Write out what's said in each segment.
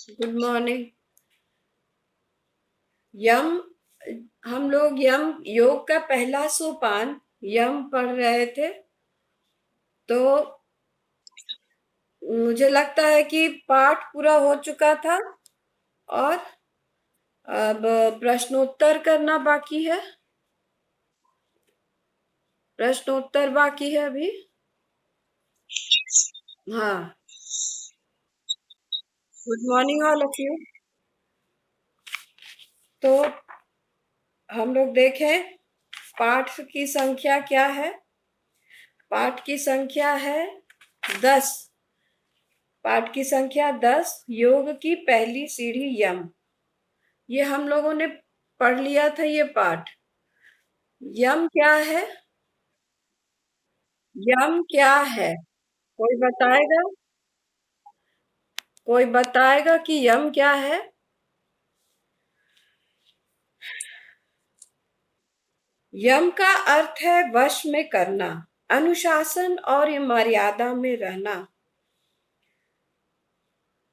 Good morning. यम हम लोग यम योग का पहला सोपान यम पढ़ रहे थे। तो मुझे लगता है कि पाठ पूरा हो चुका था और अब प्रश्नोत्तर करना बाकी है। प्रश्नोत्तर बाकी है अभी। हाँ। Good morning all of you. तो हम लोग देखें पाठ की संख्या क्या है। पाठ की संख्या है 10। पाठ की संख्या 10। योग की पहली सीढ़ी यम। ये हम लोगों ने पढ़ लिया था ये पाठ। यम क्या है? यम क्या है? कोई बताएगा? कोई बताएगा कि यम क्या है? यम का अर्थ है वश में करना, अनुशासन और मर्यादा में रहना।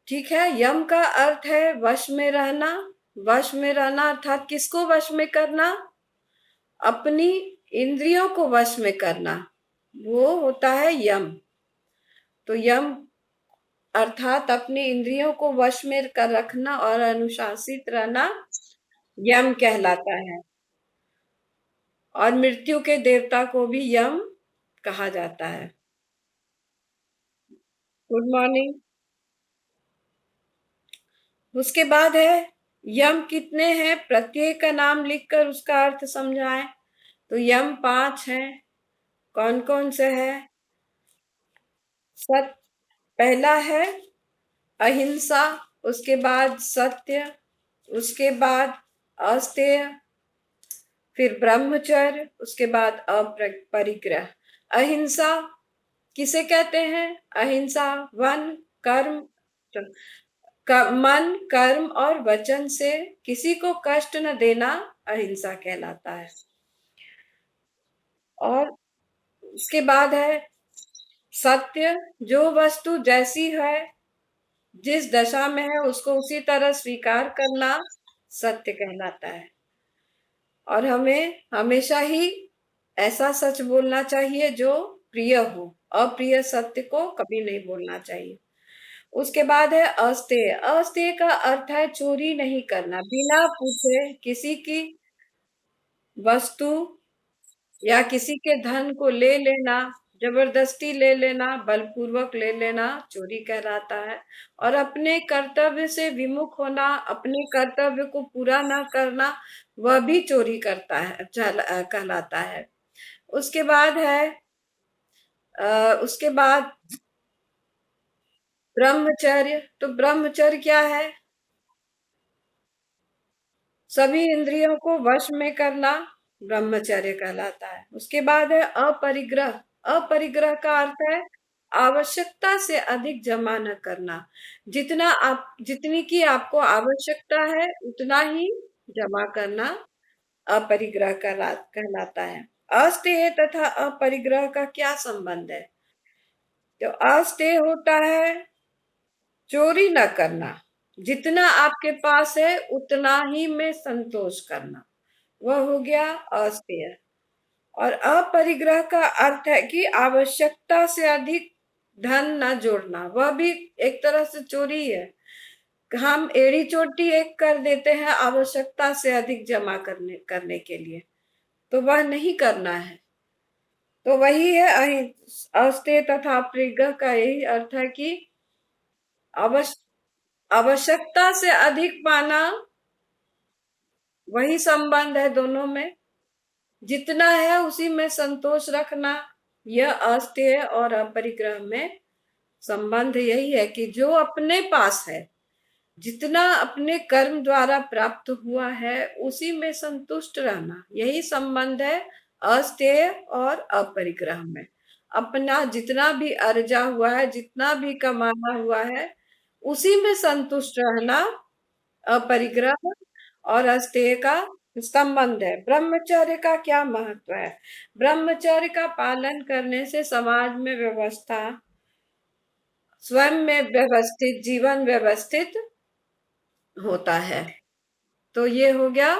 ठीक है, यम का अर्थ है वश में रहना। वश में रहना अर्थात किसको वश में करना? अपनी इंद्रियों को वश में करना, वो होता है यम। तो यम अर्थात अपनी इंद्रियों को वश में कर रखना और अनुशासित रहना यम कहलाता है। और मृत्यु के देवता को भी यम कहा जाता है। Good morning. उसके बाद है यम कितने हैं, प्रत्येक का नाम लिखकर उसका अर्थ समझाएं। तो यम 5 हैं। कौन कौन से है? सत पहला है अहिंसा, उसके बाद सत्य, उसके बाद अस्तेय, फिर ब्रह्मचर्य, उसके बाद अपरिग्रह। अहिंसा किसे कहते हैं? अहिंसा वन कर्म मन कर्म और वचन से किसी को कष्ट न देना अहिंसा कहलाता है। और उसके बाद है सत्य, जो वस्तु जैसी है, जिस दशा में है उसको उसी तरह स्वीकार करना सत्य कहलाता है। और हमें हमेशा ही ऐसा सच बोलना चाहिए जो प्रिय हो। अप्रिय सत्य को कभी नहीं बोलना चाहिए। उसके बाद है अस्तेय। अस्तेय का अर्थ है चोरी नहीं करना, बिना पूछे किसी की वस्तु या किसी के धन को ले लेना, जबरदस्ती ले लेना, बलपूर्वक ले लेना चोरी कहलाता है। और अपने कर्तव्य से विमुख होना, अपने कर्तव्य को पूरा ना करना, वह भी चोरी करता है कहलाता है। उसके बाद है उसके बाद ब्रह्मचर्य। तो ब्रह्मचर्य क्या है? सभी इंद्रियों को वश में करना ब्रह्मचर्य कहलाता है। उसके बाद है अपरिग्रह। अपरिग्रह का अर्थ है आवश्यकता से अधिक जमा न करना। जितनी की आपको आवश्यकता है उतना ही जमा करना अपरिग्रह कहलाता है। अस्तेय तथा अपरिग्रह का क्या संबंध है? तो अस्तेय होता है चोरी न करना, जितना आपके पास है उतना ही में संतोष करना, वह हो गया अस्तेय। और अपरिग्रह का अर्थ है कि आवश्यकता से अधिक धन न जोड़ना, वह भी एक तरह से चोरी है। हम एड़ी चोटी एक कर देते हैं आवश्यकता से अधिक जमा करने के लिए, तो वह नहीं करना है। तो वही है अस्तेय तथा अपरिग्रह का यही अर्थ है कि आवश्यकता से अधिक पाना, वही संबंध है दोनों में। जितना है उसी में संतोष रखना, यह अस्तेय और अपरिग्रह में संबंध यही है कि जो अपने पास है, जितना अपने कर्म द्वारा प्राप्त हुआ है उसी में संतुष्ट रहना, यही संबंध है अस्तेय और अपरिग्रह में। अपना जितना भी अर्जा हुआ है, जितना भी कमाना हुआ है, उसी में संतुष्ट रहना अपरिग्रह और अस्तेय का संबंध है। ब्रह्मचर्य का क्या महत्व है? ब्रह्मचर्य का पालन करने से समाज में व्यवस्था, स्वयं में व्यवस्थित जीवन व्यवस्थित होता है। तो ये हो गया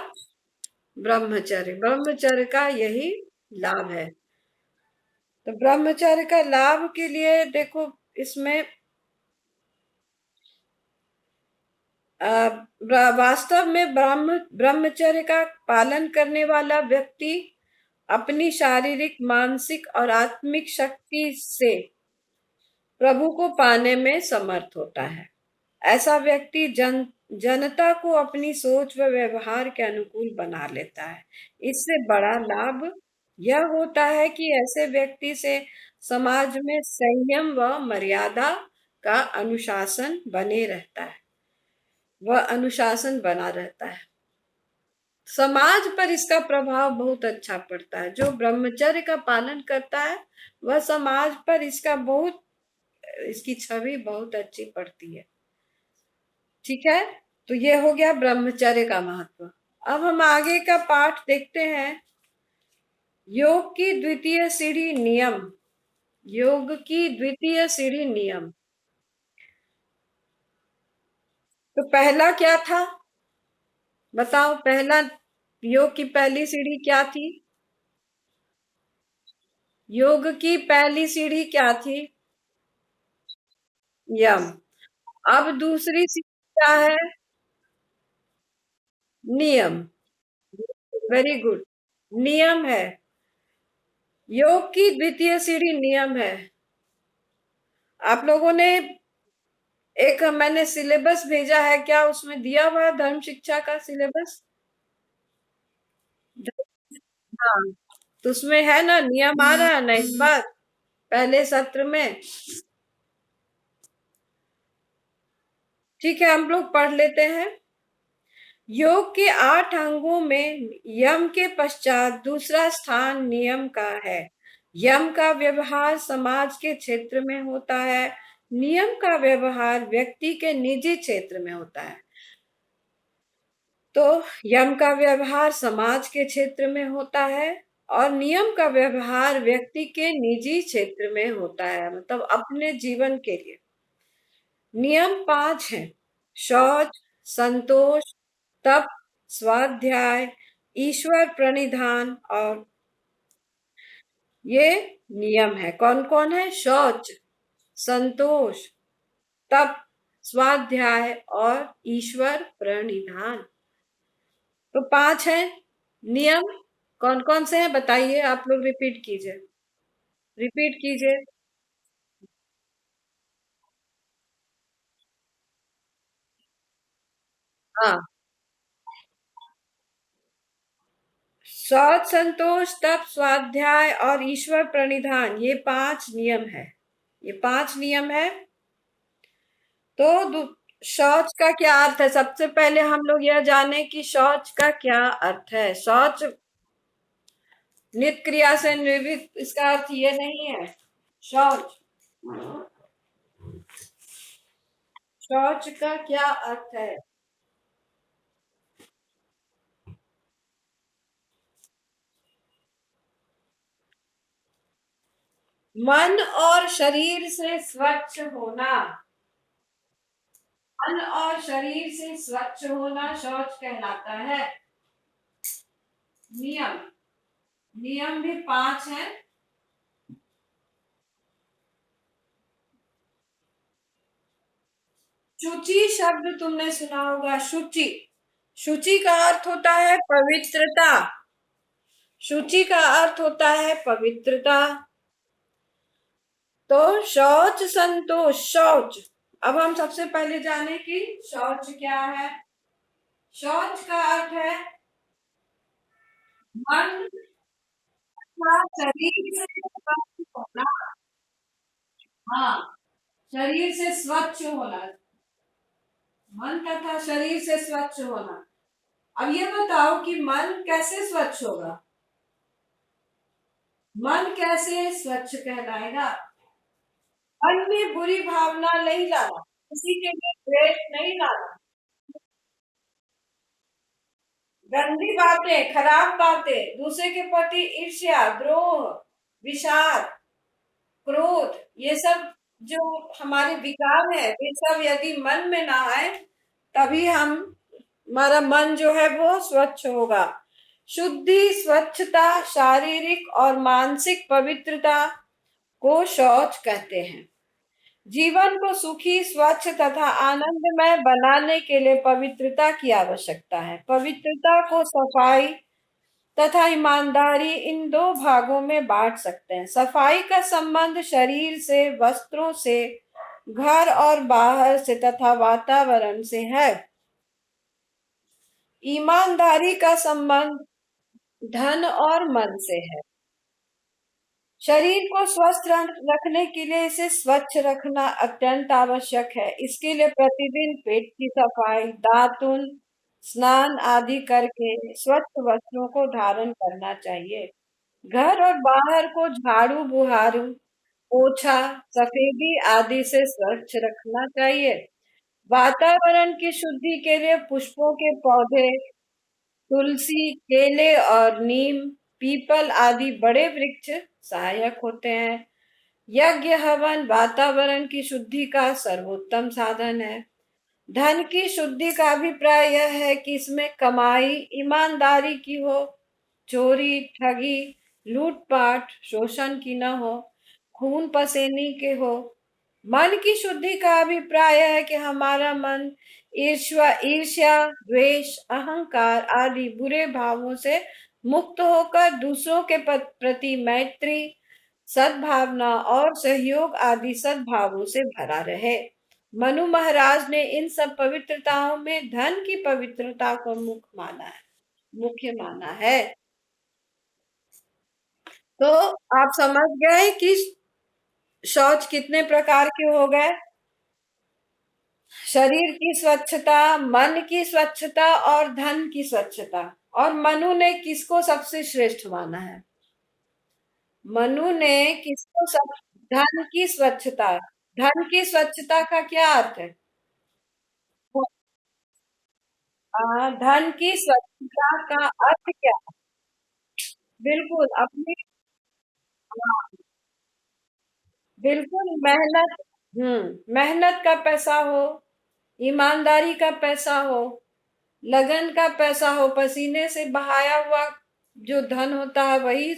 ब्रह्मचर्य। ब्रह्मचर्य का यही लाभ है। तो ब्रह्मचर्य का लाभ के लिए देखो, इसमें वास्तव में ब्रह्मचर्य का पालन करने वाला व्यक्ति अपनी शारीरिक, मानसिक और आत्मिक शक्ति से प्रभु को पाने में समर्थ होता है। ऐसा व्यक्ति जनता को अपनी सोच व व्यवहार के अनुकूल बना लेता है। इससे बड़ा लाभ यह होता है कि ऐसे व्यक्ति से समाज में संयम व मर्यादा का अनुशासन बने रहता है। वह अनुशासन बना रहता है। समाज पर इसका प्रभाव बहुत अच्छा पड़ता है। जो ब्रह्मचर्य का पालन करता है वह समाज पर इसकी छवि बहुत अच्छी पड़ती है। ठीक है। तो ये हो गया ब्रह्मचर्य का महत्व। अब हम आगे का पाठ देखते हैं। योग की द्वितीय सीढ़ी नियम। योग की द्वितीय सीढ़ी नियम। तो पहला क्या था? बताओ, पहला योग की पहली सीढ़ी क्या थी? योग की पहली सीढ़ी क्या थी? यम। अब दूसरी सीढ़ी क्या है? नियम। Very good. नियम है। योग की द्वितीय सीढ़ी नियम है। आप लोगों ने एक मैंने सिलेबस भेजा है, क्या उसमें दिया हुआ है धर्म शिक्षा का सिलेबस? हाँ। तो उसमें है ना, नियम आ रहा है ना इस बार पहले सत्र में? ठीक है, हम लोग पढ़ लेते हैं। योग के 8 अंगों में यम के पश्चात दूसरा स्थान नियम का है। यम का व्यवहार समाज के क्षेत्र में होता है। नियम का व्यवहार व्यक्ति के निजी क्षेत्र में होता है। तो यम का व्यवहार समाज के क्षेत्र में होता है और नियम का व्यवहार व्यक्ति के निजी क्षेत्र में होता है, मतलब अपने जीवन के लिए। नियम 5 हैं। शौच, संतोष, तप, स्वाध्याय, ईश्वर प्रणिधान और ये नियम है। कौन कौन है? शौच, संतोष, तप, स्वाध्याय और ईश्वर प्रणिधान। तो 5 है नियम। कौन कौन से हैं बताइए, आप लोग रिपीट कीजिए। रिपीट कीजिए। हाँ। शौच, संतोष, तप, स्वाध्याय और ईश्वर प्रणिधान, ये 5 नियम है। ये 5 नियम है। तो शौच का क्या अर्थ है? सबसे पहले हम लोग यह जाने कि शौच का क्या अर्थ है। शौच नित्य क्रिया से निर्वृत्त, इसका अर्थ ये नहीं है। शौच, शौच का क्या अर्थ है? मन और शरीर से स्वच्छ होना। मन और शरीर से स्वच्छ होना शौच कहलाता है। नियम, नियम भी 5 हैं। शुचि शब्द तुमने सुना होगा। शुचि, शुचि का अर्थ होता है पवित्रता। शुचि का अर्थ होता है पवित्रता। तो शौच, संतोष, शौच। अब हम सबसे पहले जाने कि शौच क्या है। शौच का अर्थ है मन तथा शरीर से स्वच्छ होना। हाँ, शरीर से स्वच्छ होना। मन तथा शरीर से स्वच्छ होना। अब ये बताओ कि मन कैसे स्वच्छ होगा? मन कैसे स्वच्छ कहलाएगा? मन में बुरी भावना नहीं लाना, किसी के लिए द्वेष नहीं लाना, गंदी बातें, खराब बातें, दूसरे के प्रति ईर्ष्या, द्रोह, विषाद, क्रोध, ये सब जो हमारे विकार है, वे सब यदि मन में ना आए तभी हम हमारा मन जो है वो स्वच्छ होगा। शुद्धि, स्वच्छता, शारीरिक और मानसिक पवित्रता को शौच कहते हैं। जीवन को सुखी, स्वच्छ तथा आनंदमय बनाने के लिए पवित्रता की आवश्यकता है। पवित्रता को सफाई तथा ईमानदारी, इन दो भागों में बांट सकते हैं। सफाई का संबंध शरीर से, वस्त्रों से, घर और बाहर से तथा वातावरण से है। ईमानदारी का संबंध धन और मन से है। शरीर को स्वस्थ रखने के लिए इसे स्वच्छ रखना अत्यंत आवश्यक है। इसके लिए प्रतिदिन पेट की सफाई, दातुन, स्नान आदि करके स्वच्छ वस्त्रों को धारण करना चाहिए। घर और बाहर को झाड़ू बुहारू, पोछा, सफेदी आदि से स्वच्छ रखना चाहिए। वातावरण की शुद्धि के लिए पुष्पों के पौधे, तुलसी, केले और नीम, पीपल आदि बड़े वृक्ष सहायक होते हैं। यज्ञ हवन वातावरण की शुद्धि का सर्वोत्तम साधन है। धन की शुद्धि का अभिप्राय यह है कि इसमें कमाई ईमानदारी की हो, चोरी, ठगी, लूटपाट, शोषण की न हो, खून पसीने के हो। मन की शुद्धि का अभिप्राय है कि हमारा मन ईर्ष्या, द्वेष, अहंकार आदि बुरे भावों से मुक्त होकर दूसरों के प्रति मैत्री, सद्भावना और सहयोग आदि सद्भावों से भरा रहे। मनु महाराज ने इन सब पवित्रताओं में धन की पवित्रता को मुख्य माना है। तो आप समझ गए कि शौच कितने प्रकार के हो गए। शरीर की स्वच्छता, मन की स्वच्छता और धन की स्वच्छता। और मनु ने किसको सबसे श्रेष्ठ माना है? मनु ने किसको सब धन की स्वच्छता। धन की स्वच्छता का क्या अर्थ है? धन की स्वच्छता का अर्थ क्या है? बिल्कुल अपनी, हाँ, बिल्कुल मेहनत, मेहनत का पैसा हो, ईमानदारी का पैसा हो, लगन का पैसा हो, पसीने से बहाया हुआ जो धन होता है वही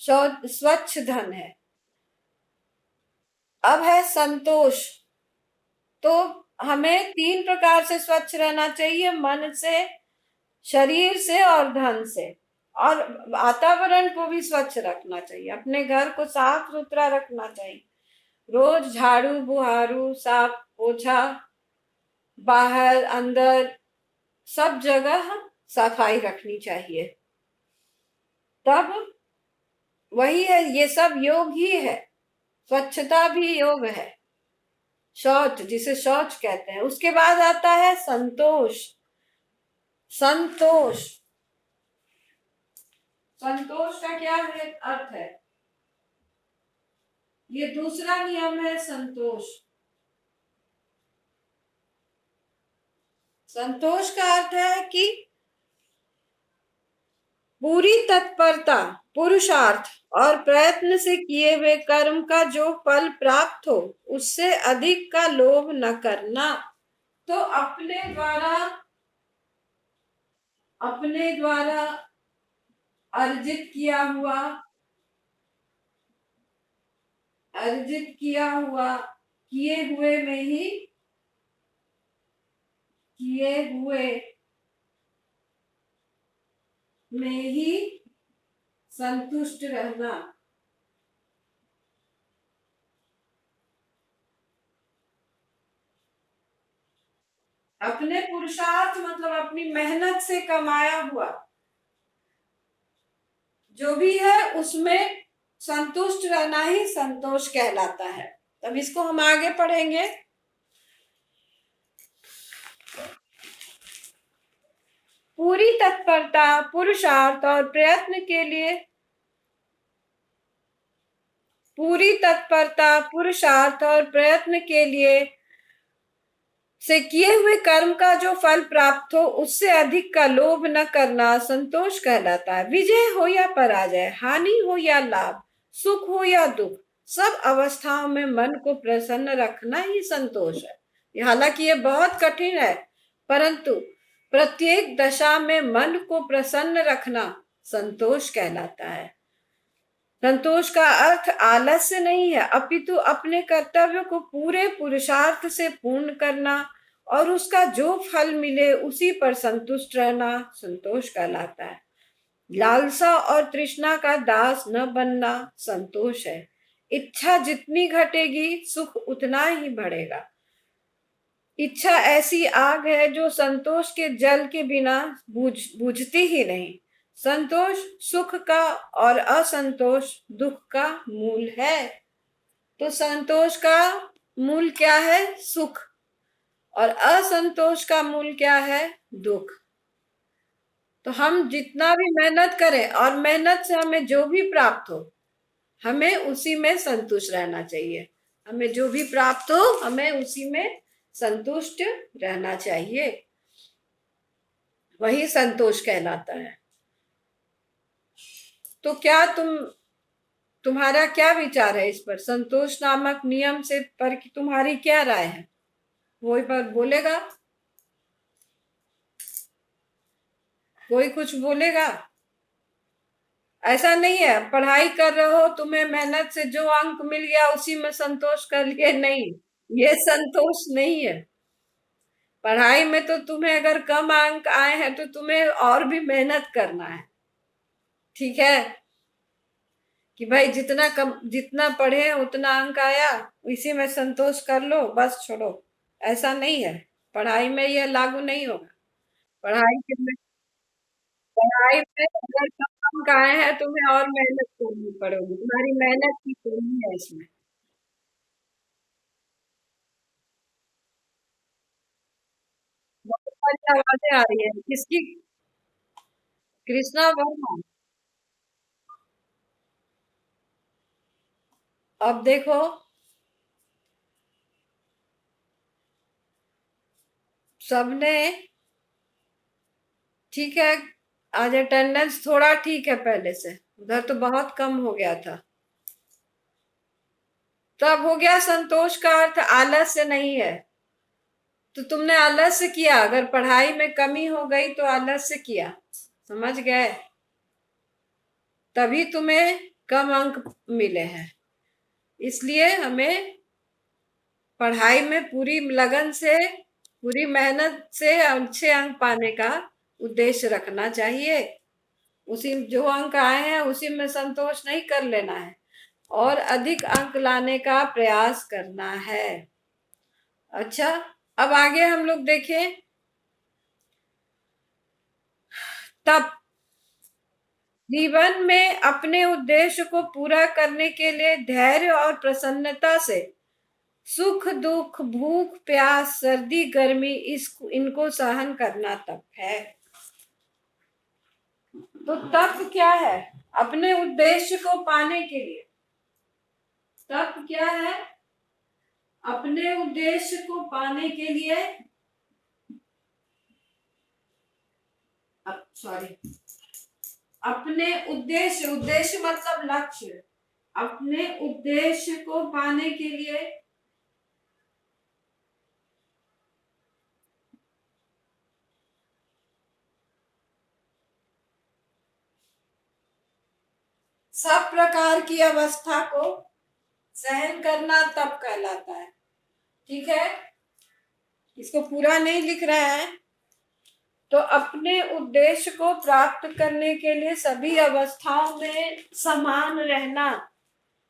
स्वच्छ धन है। अब है संतोष। तो हमें तीन प्रकार से स्वच्छ रहना चाहिए, मन से, शरीर से और धन से। और वातावरण को भी स्वच्छ रखना चाहिए, अपने घर को साफ सुथरा रखना चाहिए। रोज झाड़ू बुहारू, साफ पोछा, बाहर अंदर सब जगह सफाई रखनी चाहिए। तब वही है, ये सब योग ही है। स्वच्छता भी योग है। शौच, जिसे शौच कहते हैं। उसके बाद आता है संतोष। संतोष, संतोष का क्या है अर्थ है? ये दूसरा नियम है संतोष। संतोष का अर्थ है कि पूरी तत्परता, पुरुषार्थ और प्रयत्न से किए हुए कर्म का जो फल प्राप्त हो उससे अधिक का लोभ न करना। तो अपने द्वारा अर्जित किया हुआ किए हुए में ही संतुष्ट रहना। अपने पुरुषार्थ मतलब अपनी मेहनत से कमाया हुआ जो भी है उसमें संतुष्ट रहना ही संतोष कहलाता है। तब इसको हम आगे पढ़ेंगे। पूरी तत्परता, पुरुषार्थ और प्रयत्न के लिए, पूरी तत्परता, पुरुषार्थ और प्रयत्न के लिए से किए हुए कर्म का जो फल प्राप्त हो उससे अधिक का लोभ न करना संतोष कहलाता है। विजय हो या पराजय, हानि हो या लाभ, सुख हो या दुख, सब अवस्थाओं में मन को प्रसन्न रखना ही संतोष है। हालांकि ये बहुत कठिन है, परंतु प्रत्येक दशा में मन को प्रसन्न रखना संतोष कहलाता है। संतोष का अर्थ आलस्य नहीं है, अपितु अपने कर्तव्य को पूरे पुरुषार्थ से पूर्ण करना और उसका जो फल मिले उसी पर संतुष्ट रहना संतोष कहलाता है। लालसा और तृष्णा का दास न बनना संतोष है। इच्छा जितनी घटेगी सुख उतना ही बढ़ेगा। इच्छा ऐसी आग है जो संतोष के जल के बिना बुझती ही नहीं। संतोष सुख का और असंतोष दुख का मूल है। तो संतोष का मूल क्या है? सुख। और असंतोष का मूल क्या है? दुख। तो हम जितना भी मेहनत करें और मेहनत से हमें जो भी प्राप्त हो, हमें उसी में संतुष्ट रहना चाहिए। हमें जो भी प्राप्त हो हमें उसी में संतुष्ट रहना चाहिए, वही संतोष कहलाता है। तो क्या तुम्हारा क्या विचार है इस पर? संतोष नामक नियम से पर तुम्हारी क्या राय है? कोई पर बोलेगा? कोई कुछ बोलेगा? ऐसा नहीं है पढ़ाई कर रहे हो, तुम्हें मेहनत से जो अंक मिल गया उसी में संतोष कर लिए, नहीं, ये संतोष नहीं है। पढ़ाई में तो तुम्हें अगर कम अंक आए हैं तो तुम्हें और भी मेहनत करना है। ठीक है कि भाई जितना पढ़े उतना अंक आया, इसी में संतोष कर लो, बस छोड़ो। ऐसा नहीं है, पढ़ाई में यह लागू नहीं होगा। पढ़ाई के में पढ़ाई में अगर कम अंक आए हैं तुम्हें और मेहनत करनी पड़ेगी, तुम्हारी मेहनत की कमी है इसमें। बहुत सारी आवाजें आ रही है, किसकी? कृष्णा वर्मा। अब देखो, सबने ठीक है, आज अटेंडेंस थोड़ा ठीक है पहले से, उधर तो बहुत कम हो गया था। तब हो गया संतोष का अर्थ आलस्य नहीं है। तो तुमने आलस्य किया, अगर पढ़ाई में कमी हो गई तो आलस्य किया, समझ गए? तभी तुम्हें कम अंक मिले हैं। इसलिए हमें पढ़ाई में पूरी लगन से, पूरी मेहनत से अच्छे अंक पाने का उद्देश्य रखना चाहिए। उसी जो अंक आए हैं उसी में संतोष नहीं कर लेना है, और अधिक अंक लाने का प्रयास करना है। अच्छा, अब आगे हम लोग देखें। तब जीवन में अपने उद्देश्य को पूरा करने के लिए धैर्य और प्रसन्नता से सुख दुख भूख प्यास सर्दी गर्मी इनको सहन करना तप है। तो तप क्या है? अपने उद्देश्य को पाने के लिए तप क्या है? अपने उद्देश्य को पाने के लिए, सॉरी, अपने उद्देश्य मतलब लक्ष्य, अपने उद्देश्य को पाने के लिए सब प्रकार की अवस्था को सहन करना तप कहलाता है। ठीक है, इसको पूरा नहीं लिख रहे हैं। तो अपने उद्देश्य को प्राप्त करने के लिए सभी अवस्थाओं में समान रहना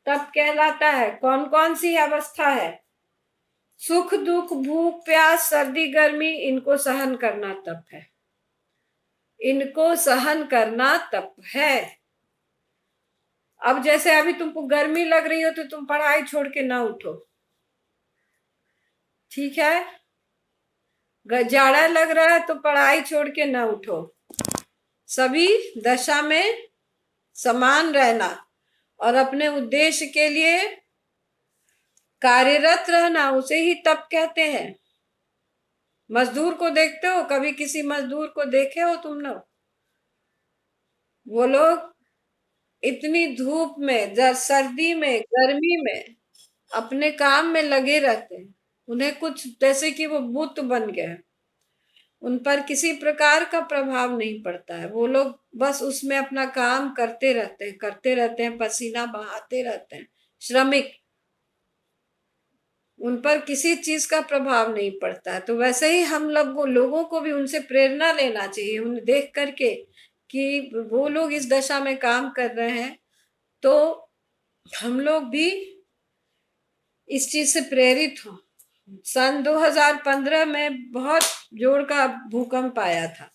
तप कहलाता है। कौन कौन सी अवस्था है? सुख दुख भूख प्यास सर्दी गर्मी, इनको सहन करना तप है। इनको सहन करना तप है। अब जैसे अभी तुमको गर्मी लग रही हो तो तुम पढ़ाई छोड़ के ना उठो, ठीक है? जाड़ा लग रहा है तो पढ़ाई छोड़ के ना उठो। सभी दशा में समान रहना और अपने उद्देश्य के लिए कार्यरत रहना, उसे ही तप कहते हैं। मजदूर को देखते हो? कभी किसी मजदूर को देखे हो तुम लोग? वो लोग इतनी धूप में, सर्दी में, गर्मी में अपने काम में लगे रहते हैं। उन्हें कुछ जैसे कि वो बुत बन गए। उन पर किसी प्रकार का प्रभाव नहीं पड़ता है। वो लोग बस उसमें अपना काम करते रहते हैं, पसीना बहाते रहते हैं, श्रमिक। उन पर किसी चीज का प्रभाव नहीं पड़ता है। तो वैसे ही हम लोगों को भी उनसे प्रेरणा लेना चाहिए, उन्हें देख करके कि वो लोग इस दशा में काम कर रहे हैं, तो हम लोग भी इस चीज से प्रेरित हो। सन 2015 में बहुत जोर का भूकंप आया था।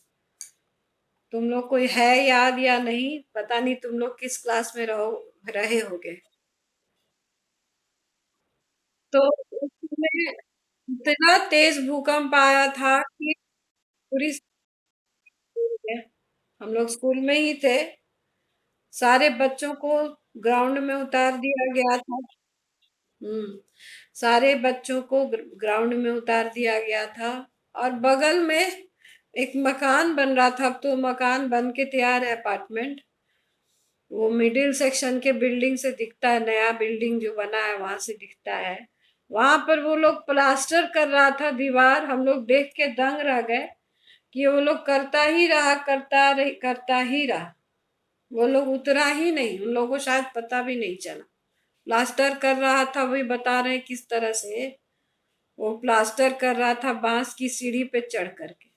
तुम लोग कोई है याद या नहीं, पता नहीं, तुम लोग किस क्लास में रहे होगे। तो उसमें इतना तेज भूकंप आया था कि पूरी स्कूल में, हम लोग स्कूल में ही थे, सारे बच्चों को ग्राउंड में उतार दिया गया था। हम्म। सारे बच्चों को ग्राउंड में उतार दिया गया था। और बगल में एक मकान बन रहा था, अब तो मकान बन के तैयार है, अपार्टमेंट। वो मिडिल सेक्शन के बिल्डिंग से दिखता है, नया बिल्डिंग जो बना है वहां से दिखता है। वहां पर वो लोग प्लास्टर कर रहा था दीवार, हम लोग देख के दंग रह गए कि वो लोग करता ही रहा, करता ही रहा। वो लोग उतरा ही नहीं, उन लोगों को शायद पता भी नहीं चला। प्लास्टर कर रहा था, वही बता रहे हैं किस तरह से वो प्लास्टर कर रहा था, बांस की सीढ़ी पे चढ़ करके।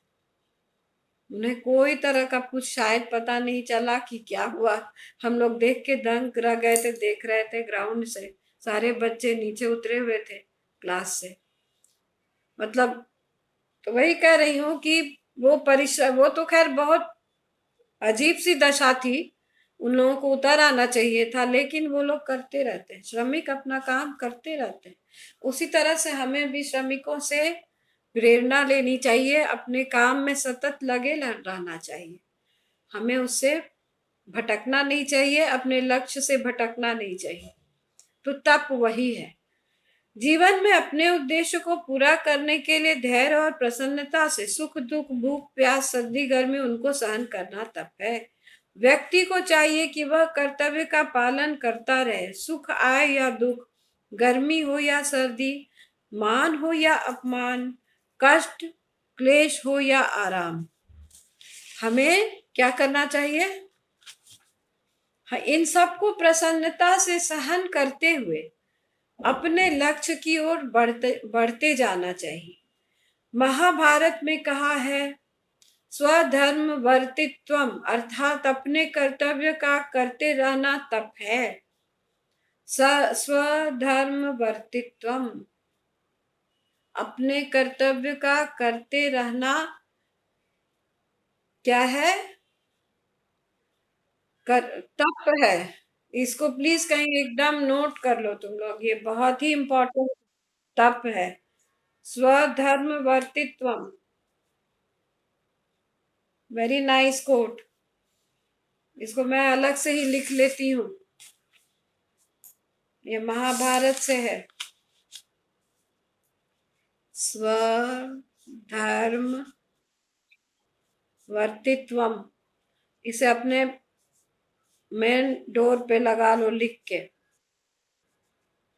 उन्हें कोई तरह का कुछ शायद पता नहीं चला कि क्या हुआ। हम लोग देख के दंग रह गए थे, देख रहे थे ग्राउंड से, सारे बच्चे नीचे उतरे हुए थे क्लास से। मतलब, तो वही कह रही हूँ कि वो परिश्रम, वो तो खैर बहुत अजीब सी दशा थी, उन लोगों को उतर आना चाहिए था, लेकिन वो लोग करते रहते हैं, श्रमिक अपना काम करते रहते हैं। उसी तरह से हमें भी श्रमिकों से प्रेरणा लेनी चाहिए, अपने काम में सतत लगे रहना चाहिए। हमें उससे भटकना नहीं चाहिए, अपने लक्ष्य से भटकना नहीं चाहिए। तो तप वही है। जीवन में अपने उद्देश्य को पूरा करने के लिए धैर्य और प्रसन्नता से सुख दुख भूख प्यास सर्दी गर्मी उनको सहन करना तप है। व्यक्ति को चाहिए कि वह कर्तव्य का पालन करता रहे, सुख आए या दुख, गर्मी हो या सर्दी, मान हो या अपमान, कष्ट क्लेश हो या आराम, हमें क्या करना चाहिए? इन सबको प्रसन्नता से सहन करते हुए अपने लक्ष्य की ओर बढ़ते बढ़ते जाना चाहिए। महाभारत में कहा है, स्वधर्म वर्तित्वम, अर्थात अपने कर्तव्य का करते रहना तप है। स्वधर्म वर्तित्वम, अपने कर्तव्य का करते रहना क्या है? कर तप है। इसको प्लीज कहीं एकदम नोट कर लो तुम लोग, ये बहुत ही इंपॉर्टेंट तप है। स्वधर्म वर्तित्वम, वेरी नाइस कोट। इसको मैं अलग से ही लिख लेती हूँ, ये महाभारत से है। स्वधर्म वर्तित्वम, इसे अपने मेन डोर पे लगा लो लिख के,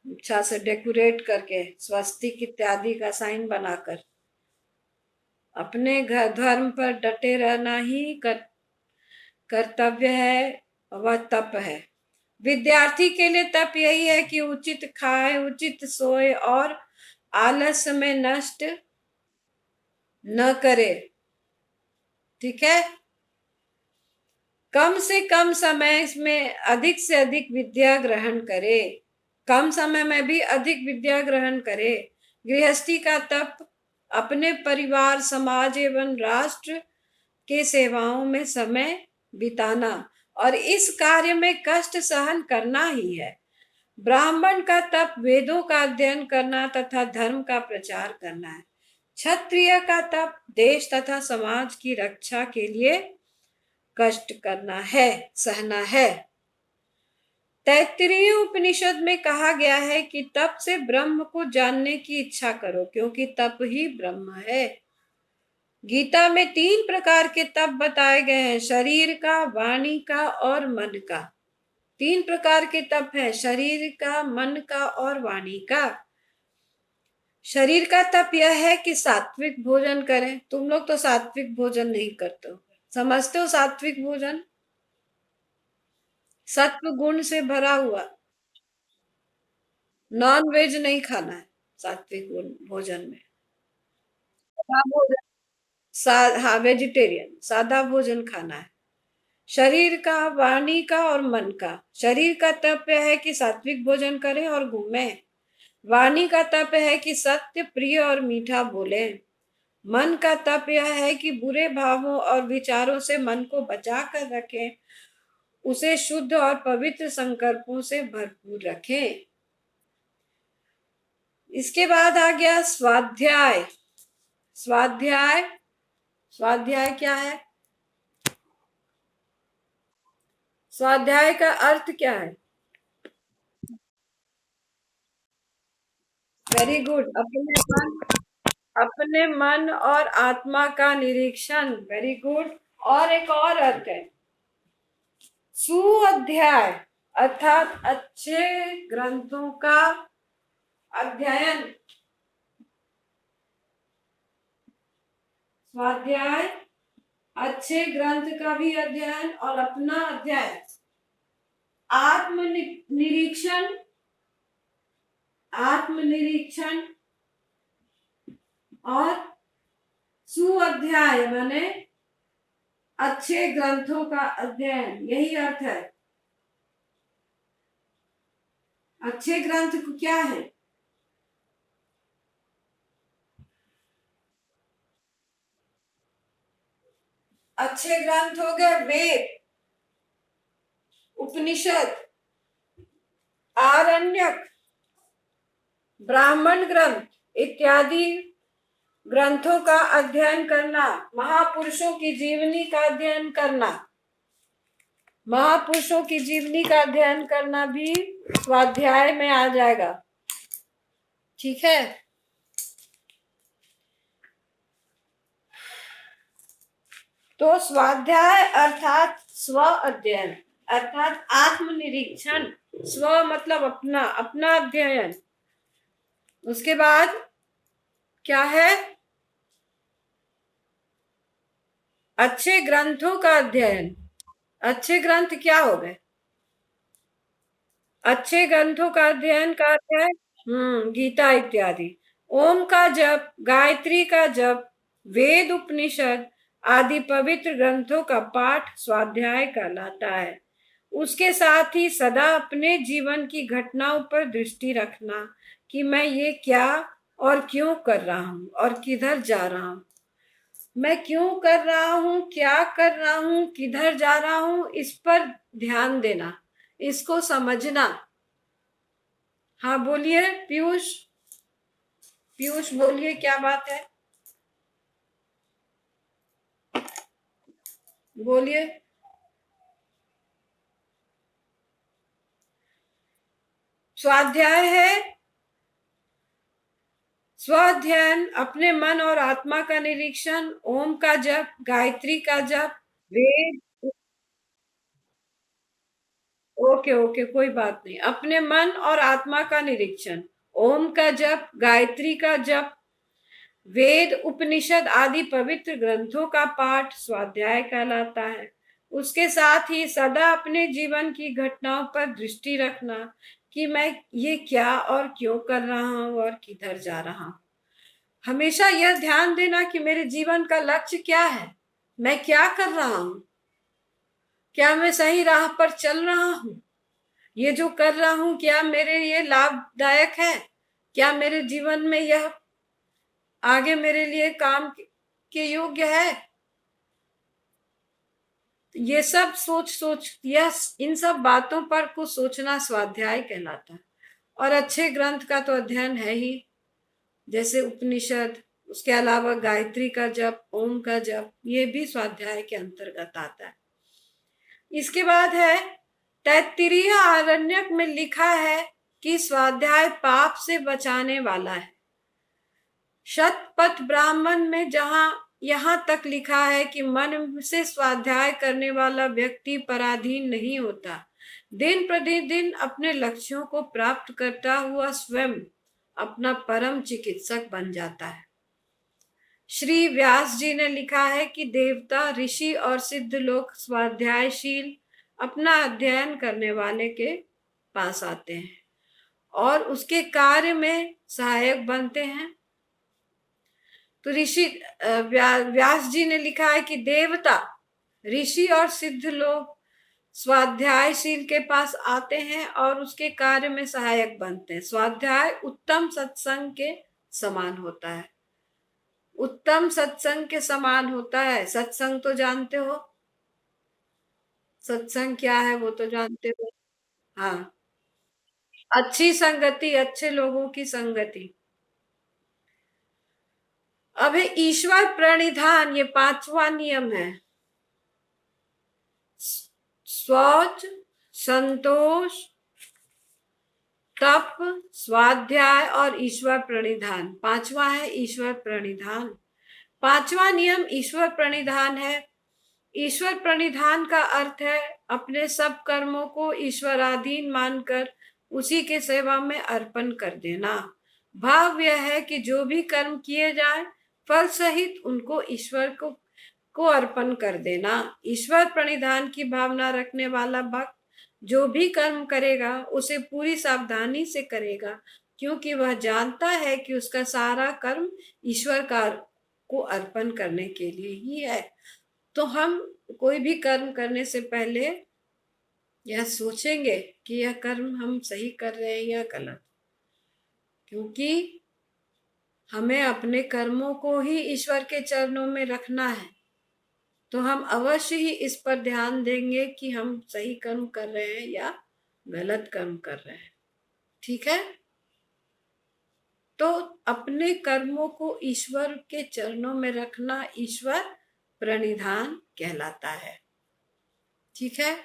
अच्छा से डेकोरेट करके, स्वस्तिक इत्यादि का साइन बनाकर। अपने घर धर्म पर डटे रहना ही कर्तव्य है, वह तप है। विद्यार्थी के लिए तप यही है कि उचित खाए, उचित सोए और आलस्य में नष्ट न करे। ठीक है। कम से कम समय में अधिक से अधिक विद्या ग्रहण करे, कम समय में भी अधिक विद्या ग्रहण करे। गृहस्थी का तप अपने परिवार समाज एवं राष्ट्र के सेवाओं में समय बिताना और इस कार्य में कष्ट सहन करना ही है। ब्राह्मण का तप वेदों का अध्ययन करना तथा धर्म का प्रचार करना है। क्षत्रिय का तप देश तथा समाज की रक्षा के लिए कष्ट करना है, सहना है। तैत्तिरीय उपनिषद में कहा गया है कि तप से ब्रह्म को जानने की इच्छा करो, क्योंकि तप ही ब्रह्म है। गीता में 3 प्रकार के तप बताए गए हैं, शरीर का, वाणी का और मन का। 3 प्रकार के तप है, शरीर का, मन का और वाणी का। शरीर का तप यह है कि सात्विक भोजन करें। तुम लोग तो सात्विक भोजन नहीं करते हो। समझते हो सात्विक भोजन? सत्व गुण से भरा हुआ। नॉन वेज नहीं खाना है सात्विक भोजन में। सादा भोजन, हाँ, वेजिटेरियन सादा भोजन खाना है। शरीर का, वाणी का और मन का। शरीर का तप है कि सात्विक भोजन करें और घूमें। वाणी का तप है कि सत्य, प्रिय और मीठा बोले। मन का तप यह है कि बुरे भावों और विचारों से मन को बचा कर रखें, उसे शुद्ध और पवित्र संकल्पों से भरपूर रखें। इसके बाद आ गया स्वाध्याय। स्वाध्याय, स्वाध्याय क्या है? स्वाध्याय का अर्थ क्या है? Very good. अपने मन और आत्मा का निरीक्षण। Very good. और एक और अर्थ है सुअध्याय, अर्थात अच्छे ग्रंथों का अध्ययन। स्वाध्याय अच्छे ग्रंथ का भी अध्ययन और अपना अध्ययन। आत्मनिरीक्षण, आत्मनिरीक्षण और सुअध्याय माने अच्छे ग्रंथों का अध्ययन, यही अर्थ है। अच्छे ग्रंथ क्या है? अच्छे ग्रंथ हो गए वेद, उपनिषद, आरण्यक, ब्राह्मण ग्रंथ इत्यादि ग्रंथों का अध्ययन करना। महापुरुषों की जीवनी का अध्ययन करना। महापुरुषों की जीवनी का अध्ययन करना भी स्वाध्याय में आ जाएगा। ठीक है। तो स्वाध्याय अर्थात स्व अध्ययन, अर्थात आत्मनिरीक्षण। स्व मतलब अपना, अपना अध्ययन। उसके बाद क्या है? अच्छे ग्रंथों का अध्ययन। अच्छे ग्रंथ क्या हो गए? अच्छे ग्रंथों का अध्ययन का अध्ययन, गीता इत्यादि। ओम का जप, गायत्री का जप, वेद, उपनिषद आदि पवित्र ग्रंथों का पाठ स्वाध्याय कहलाता है। उसके साथ ही सदा अपने जीवन की घटनाओं पर दृष्टि रखना कि मैं ये क्या और क्यों कर रहा हूं और किधर जा रहा हूं। मैं क्यों कर रहा हूं, क्या कर रहा हूं, किधर जा रहा हूं, इस पर ध्यान देना, इसको समझना। हाँ बोलिए पीयूष, पीयूष बोलिए क्या बात है, बोलिए। स्वाध्याय है स्वाध्ययन, अपने मन और आत्मा का निरीक्षण, ओम का जप, गायत्री का जप, वेद। ओके ओके, कोई बात नहीं। अपने मन और आत्मा का निरीक्षण, ओम का जप, गायत्री का जप, वेद, उपनिषद आदि पवित्र ग्रंथों का पाठ स्वाध्याय कहलाता है। उसके साथ ही सदा अपने जीवन की घटनाओं पर दृष्टि रखना कि मैं ये क्या और क्यों कर रहा हूं और किधर जा रहा हूं। हमेशा यह ध्यान देना कि मेरे जीवन का लक्ष्य क्या है, मैं क्या कर रहा हूं, क्या मैं सही राह पर चल रहा हूं, ये जो कर रहा हूं क्या मेरे लिए लाभदायक है, क्या मेरे जीवन में यह आगे मेरे लिए काम के योग्य है। ये सब सोच सोच, यह इन सब बातों पर कुछ सोचना स्वाध्याय कहलाता है। और अच्छे ग्रंथ का तो अध्ययन है ही, जैसे उपनिषद, उसके अलावा गायत्री का जप, ओम का जप, ये भी स्वाध्याय के अंतर्गत आता है। इसके बाद है तैत्तिरीय आरण्यक में लिखा है कि स्वाध्याय पाप से बचाने वाला है। शतपथ ब्राह्मण में जहां यहां तक लिखा है कि मन से स्वाध्याय करने वाला व्यक्ति पराधीन नहीं होता, दिन प्रतिदिन अपने लक्ष्यों को प्राप्त करता हुआ स्वयं अपना परम चिकित्सक बन जाता है। श्री व्यास जी ने लिखा है कि देवता, ऋषि और सिद्ध लोग स्वाध्यायशील अपना अध्ययन करने वाले के पास आते हैं और उसके कार्य में सहायक बनते हैं। तो व्यास जी ने लिखा है कि देवता, ऋषि और सिद्ध लोग स्वाध्यायशील के पास आते हैं और उसके कार्य में सहायक बनते हैं। स्वाध्याय उत्तम सत्संग के समान होता है। उत्तम सत्संग के समान होता है। सत्संग तो जानते हो, सत्संग क्या है वो तो जानते हो। हाँ, अच्छी संगति, अच्छे लोगों की संगति। अब है ईश्वर प्रणिधान, ये 5वां नियम है। शौच, संतोष, तप, स्वाध्याय और ईश्वर प्रणिधान। 5वां है ईश्वर प्रणिधान। 5वां नियम ईश्वर प्रणिधान है। ईश्वर प्रणिधान का अर्थ है अपने सब कर्मों को ईश्वराधीन मानकर उसी के सेवा में अर्पण कर देना। भाव यह है कि जो भी कर्म किए जाए फल सहित उनको ईश्वर को अर्पण कर देना। ईश्वर प्रणिधान की भावना रखने वाला भक्त जो भी कर्म करेगा उसे पूरी सावधानी से करेगा, क्योंकि वह जानता है कि उसका सारा कर्म ईश्वर को अर्पण करने के लिए ही है। तो हम कोई भी कर्म करने से पहले यह सोचेंगे कि यह कर्म हम सही कर रहे हैं या गलत, क्योंकि हमें अपने कर्मों को ही ईश्वर के चरणों में रखना है। तो हम अवश्य ही इस पर ध्यान देंगे कि हम सही कर्म कर रहे हैं या गलत कर्म कर रहे हैं। ठीक है, तो अपने कर्मों को ईश्वर के चरणों में रखना ईश्वर प्रणिधान कहलाता है। ठीक है।